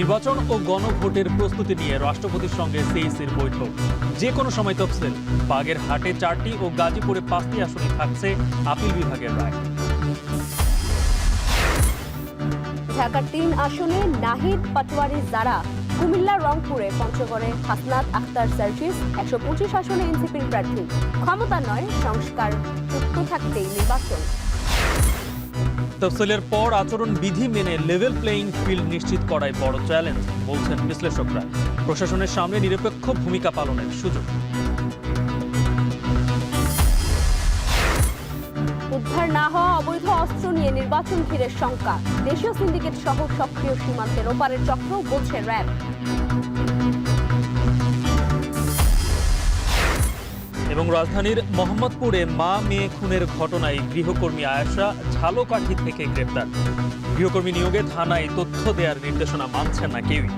নির্বাচন ও গণভোটের প্রস্তুতি নিয়ে রাষ্ট্রপতির সঙ্গে সিইসির বৈঠক। যে কোনো সময় তফসিল। বাগেরহাটে 4টি ও গাজীপুরে 5টি আসনে থাকছে আপিল বিভাগের রায়। ঢাকার 3 আসনে নাহিদ পাটোয়ারি জারা, কুমিল্লা রংপুরে পঞ্চগড়ে হাসনাত আক্তার সার্জিস, 125 আসনে এনসিপির প্রার্থী। ক্ষমতা নয়, সংস্কার যুক্ত থাকতেই নির্বাচন। তফসিলের পর আচরণ বিধি মেনে লেভেল প্লেইং ফিল্ড নিশ্চিত করাই বড় চ্যালেঞ্জ বলছেন বিশ্লেষকরা। প্রশাসনের সামনে নিরপেক্ষ ভূমিকা পালনের সুযোগ। উদ্ধার না হওয়া অবৈধ অস্ত্র নিয়ে নির্বাচন ঘিরে শঙ্কা। দেশীয় সিন্ডিকেট সহ সক্রিয় সীমান্তের ওপারের চক্র বলছে র্যাব। এবং রাজধানীর মোহাম্মদপুরে মা মেয়ে খুনের ঘটনায় গৃহকর্মী আয়েশা ঝালকাঠি থেকে গ্রেপ্তার। গৃহকর্মী নিয়োগে থানায় তথ্য দেওয়ার নির্দেশনা মানছেন না কেউই।